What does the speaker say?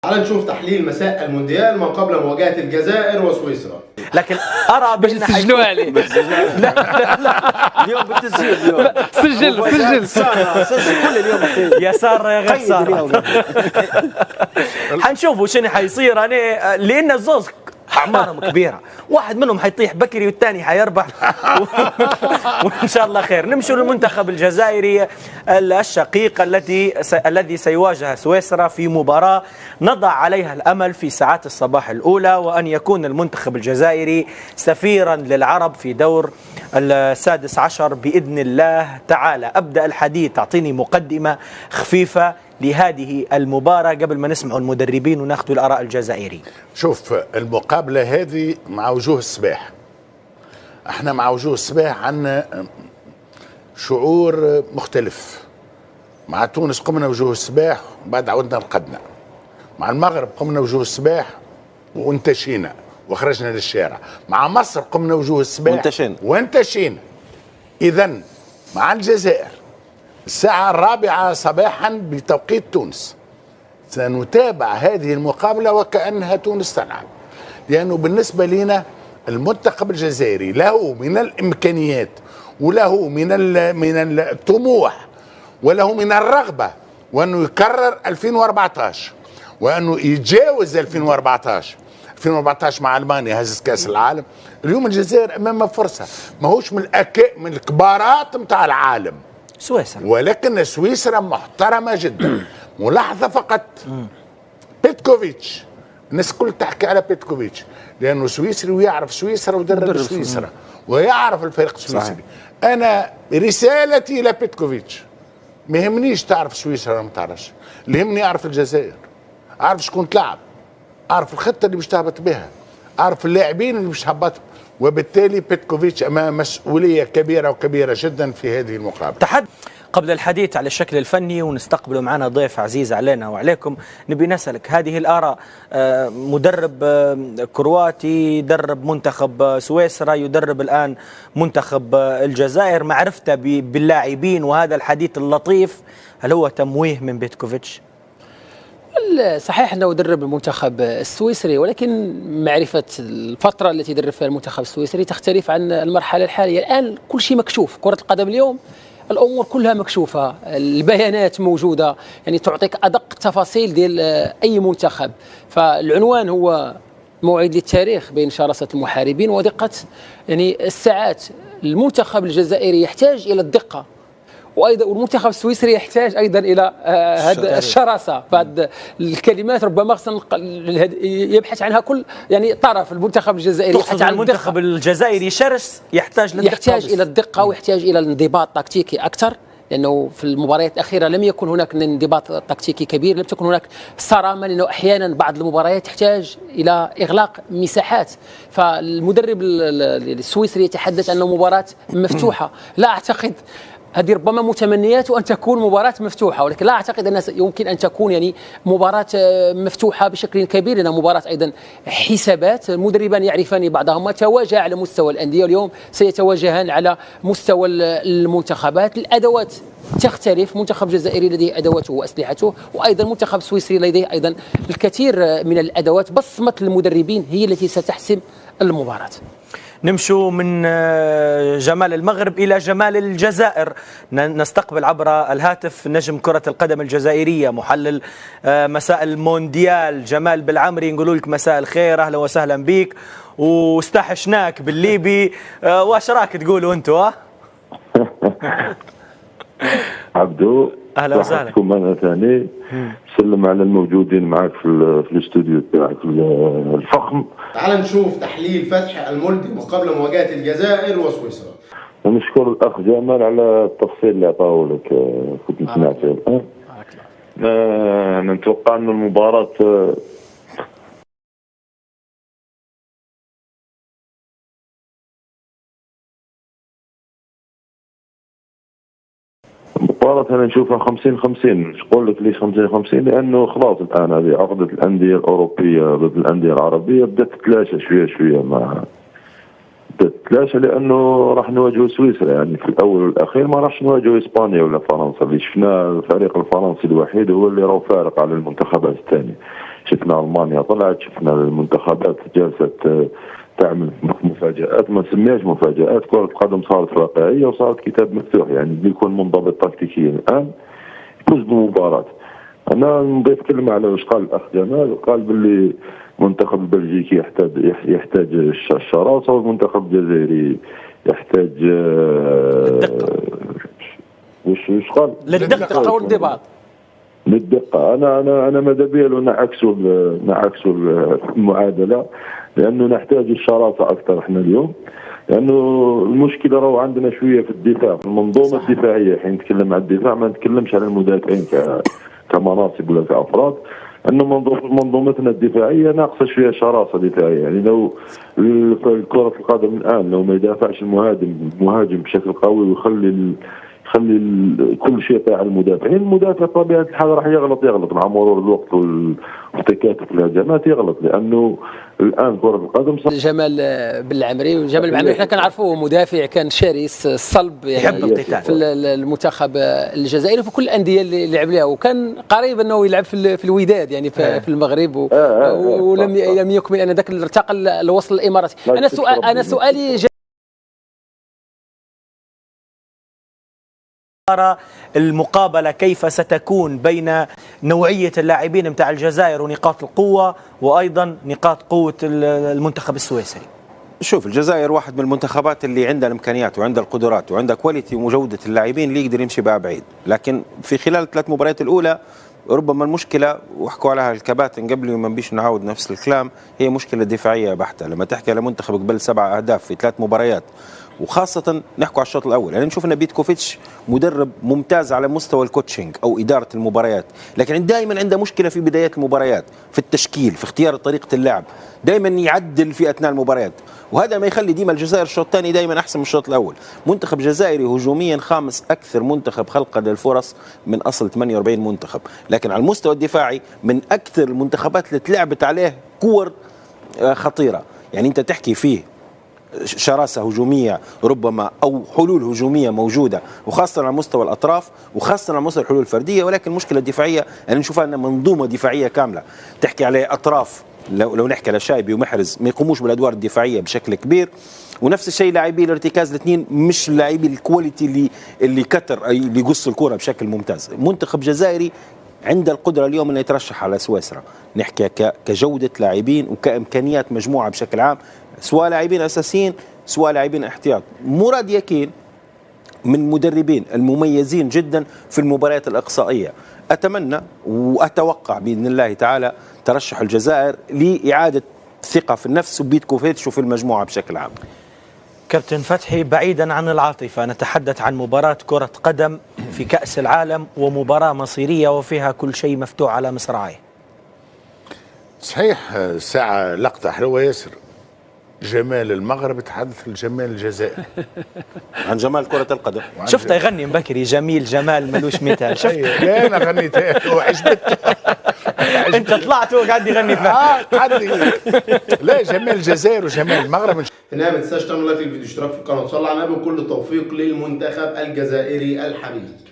تعال نشوف تحليل مساء المونديال ما قبل مواجهة الجزائر وسويسرا. لكن ارى باش تسجلوا عليه. لا اليوم بالتسجيل اليوم سجل كل اليوم يسار غير سار. حنشوفوا شنو حيصير. انا لان الزوز اعمارهم كبيره، واحد منهم حيطيح بكري والثاني حيربح وان شاء الله خير. نمشوا للمنتخب الجزائري الشقيق الذي سيواجه سويسرا في مباراه نضع عليها الامل في ساعات الصباح الاولى، وان يكون المنتخب الجزائري سفيرا للعرب في دور السادس عشر باذن الله تعالى. ابدا الحديث، اعطيني مقدمه خفيفه لهذه المباراة قبل ما نسمع المدربين وناخذ الآراء الجزائريين. شوف، المقابلة هذه مع وجوه الصباح. احنا مع وجوه الصباح عندنا شعور مختلف. مع تونس قمنا وجوه الصباح وبعد عودنا رقدنا. مع المغرب قمنا وجوه الصباح وانتشينا وخرجنا للشارع. مع مصر قمنا وجوه الصباح وانتشينا. إذن مع الجزائر الساعة 4 صباحا بتوقيت تونس سنتابع هذه المقابلة وكأنها تونس تلعب، لأنه بالنسبة لنا المنتخب الجزائري له من الإمكانيات وله من الطموح وله من الرغبة وأنه يكرر 2014 وأنه يتجاوز 2014 مع ألمانيا هزت كأس العالم. اليوم الجزائر أمامها فرصة، ماهوش من الكبارات متاع العالم سويسرا، ولكن سويسرا محترمة جدا. ملاحظة فقط، بيتكوفيتش، الناس الكل تحكي على بيتكوفيتش لأنه سويسري ويعرف سويسرا ودرب سويسرا ويعرف الفريق السويسري. أنا رسالتي إلى بيتكوفيتش، ما يهمنيش تعرف سويسرا ولا ما تعرفش، اللي يهمني أعرف الجزائر، أعرف شكون تلعب، أعرف الخطة اللي باش تهبط بها، أعرف اللاعبين اللي باش تهبطوا، وبالتالي بيتكوفيتش أمام مسؤولية كبيرة وكبيرة جدا في هذه المقابلة. قبل الحديث على الشكل الفني ونستقبل معنا ضيف عزيز علينا وعليكم، نبي نسألك هذه الآراء. مدرب كرواتي يدرب منتخب سويسرا، يدرب الآن منتخب الجزائر، معرفته باللاعبين وهذا الحديث اللطيف، هل هو تمويه من بيتكوفيتش؟ صحيح انه يدرب المنتخب السويسري، ولكن معرفه الفتره التي يدرب فيها المنتخب السويسري تختلف عن المرحله الحاليه. الان كل شيء مكشوف، كره القدم اليوم الامور كلها مكشوفه، البيانات موجوده، يعني تعطيك ادق التفاصيل ديال اي منتخب. فالعنوان هو موعد للتاريخ بين شراسه المحاربين ودقه يعني الساعات. المنتخب الجزائري يحتاج الى الدقه، وايضا والمنتخب السويسري يحتاج ايضا الى هذه الشراسه. فهذه الكلمات ربما يبحث عنها كل يعني طرف. المنتخب الجزائري يبحث عن المنتخب الجزائري شرس، يحتاج للدقه، يحتاج الى الدقه ويحتاج الى الانضباط التكتيكي اكثر، لانه في المباريات الاخيره لم يكن هناك انضباط تكتيكي كبير، لم تكن هناك صرامه، لانه احيانا بعض المباريات تحتاج الى اغلاق مساحات. فالمدرب السويسري يتحدث عن مباراه مفتوحه. لا اعتقد، هذه ربما متمنيات أن تكون مباراة مفتوحة، ولكن لا أعتقد أنها يمكن أن تكون يعني مباراة مفتوحة بشكل كبير، لأنها مباراة أيضا حسابات. المدربان يعرفان بعضهما، تواجه على مستوى الأندية، واليوم سيتواجهان على مستوى المنتخبات. الأدوات تختلف، منتخب جزائري لديه أدواته وأسلحته، وأيضا منتخب سويسري لديه أيضا الكثير من الأدوات. بصمة المدربين هي التي ستحسم المباراة. نمشوا من جمال المغرب إلى جمال الجزائر. نستقبل عبر الهاتف نجم كرة القدم الجزائرية، محلل مساء المونديال جمال بالعمري. نقول لك مساء الخير، أهلا وسهلا بك، واستحشناك بالليبي. واش راك تقولوا أنتوا؟ عبدو، أهلا وسهلا بكم مرة ثانية. سلم على الموجودين معك في الاستوديو تاعك الفخم. تعال نشوف تحليل فتحي المولدي مقابل مواجهة الجزائر وسويسرا. ونشكر الأخ جمال على التفصيل اللي عطاه لك، كنت نسمع فيه الآن. نتوقع أن المباراة أنا نشوفها 50-50. نقول لك ليش 50-50؟ لأنه خلاص الآن هذه عقدة الأندية الأوروبية ضد الأندية العربية بدأت تتلاشى شوية مع تتلاشى، لأنه راح نواجهوا سويسرا. يعني في الأول والأخير ما راحش نواجهوا إسبانيا ولا فرنسا، اللي شفنا الفريق الفرنسي الوحيد هو اللي راه فارق على المنتخبات الثانية. شفنا المانيا طلعت، شفنا المنتخبات جالسه تعمل مفاجآت، ما نسميهاش مفاجآت، كرة القدم صارت واقعية وصارت كتاب مفتوح، يعني اللي يكون منضبط تكتيكيا الآن يفوز بالمباراة. أنا نضيف كلمة على واش قال الأخ جمال، قال باللي المنتخب البلجيكي يحتاج الشراسة، والمنتخب الجزائري يحتاج وش قال؟ للدقة والانضباط. للدقة. أنا ماذا بيا لو نعكسوا المعادلة، لأنه نحتاج الشراسة أكثر احنا اليوم، لأنه المشكلة راهو عندنا شوية في الدفاع، في المنظومة الدفاعية. حين نتكلم عن الدفاع ما نتكلمش على المدافعين كمناصب ولا كأفراد، أنه منظومتنا الدفاعية ناقصة شوية شراسة دفاعية. يعني لو كرة القدم الآن لو ما يدافعش المهاجم بشكل قوي ويخلي كل شيء طيح على المدافعين، المدافع طبيعة الحال راح يغلط مع مرور الوقت وتكاتف الهجمات يغلط، لأنه الآن كرة القدم جمال بالعمري، وجمال بالعمري احنا كنعرفوه مدافع كان شرس صلب، يعني يحب القتال في المنتخب الجزائري وفي كل الأندية اللي لعب لها، وكان قريب أنه يلعب في الوداد يعني في المغرب، ولم يكمل أن ذاك ارتقى لوصل الإمارات. أنا سؤالي المقابلة كيف ستكون بين نوعية اللاعبين متاع الجزائر ونقاط القوة وأيضا نقاط قوة المنتخب السويسري؟ شوف، الجزائر واحد من المنتخبات اللي عندها الامكانيات وعندها القدرات وعندها كواليتي وجوده اللاعبين اللي يقدر يمشي بها بعيد، لكن في خلال الثلاث مباريات الاولى ربما المشكله، وحكوا عليها الكباتن قبل وما نبيش نعاود نفس الكلام، هي مشكله دفاعيه بحته. لما تحكي على منتخب قبل 7 أهداف في 3 مباريات، وخاصة نحكوا على الشوط الأول، يعني نشوف أن بيتكوفيتش مدرب ممتاز على مستوى الكوتشنج أو إدارة المباريات، لكن دائما عنده مشكلة في بدايات المباريات، في التشكيل، في اختيار طريقة اللعب، دائما يعدل في أثناء المباريات، وهذا ما يخلي ديما الجزائر الشوط الثاني دائما أحسن من الشوط الأول. منتخب جزائري هجوميا 5 أكثر منتخب خلقا للفرص من أصل 48 منتخب، لكن على المستوى الدفاعي من أكثر المنتخبات اللي تلعبت عليه كور خطيرة. يعني أنت تحكي فيه شراسة هجومية ربما أو حلول هجومية موجودة، وخاصة على مستوى الأطراف وخاصة على مستوى الحلول الفردية، ولكن المشكلة الدفاعية يعني نشوفها أنها منظومة دفاعية كاملة. تحكي على أطراف، لو نحكي على شايبي ومحرز ما يقوموش بالأدوار الدفاعية بشكل كبير، ونفس الشيء لاعبي الارتكاز الاثنين مش لاعبي الكواليتي اللي كتر أي اللي يقصوا الكرة بشكل ممتاز. منتخب جزائري عنده القدرة اليوم أنه يترشح على سويسرا، نحكي كجودة لاعبين وكإمكانيات مجموعة بشكل عام، سواء لاعبين أساسيين سواء لاعبين احتياط. مراد يكين من مدربين المميزين جدا في المباريات الإقصائية. أتمنى وأتوقع بإذن الله تعالى ترشح الجزائر لإعادة ثقة في النفس وبيتكوفيتش وفي المجموعة بشكل عام. كابتن فتحي، بعيدا عن العاطفة نتحدث عن مباراة كرة قدم في كأس العالم، ومباراة مصيرية وفيها كل شيء مفتوح على مصراعيه. صحيح، ساعة لقطة حلوة ياسر، جمال المغرب تحدث الجمال الجزائر عن جمال كرة القدم. شفته يغني بكري جميل جمال ملوش مثال. شفت؟ لا أنا غنيتها وعجبت. أنت طلعت وقاعد يغني فيها. لا، جمال الجزائر وجمال المغرب. في النهايه ما تنساش تعمل لايك للفيديو، اشتراك في القناه، وصلي على النبي، وكل التوفيق للمنتخب الجزائري الحبيب.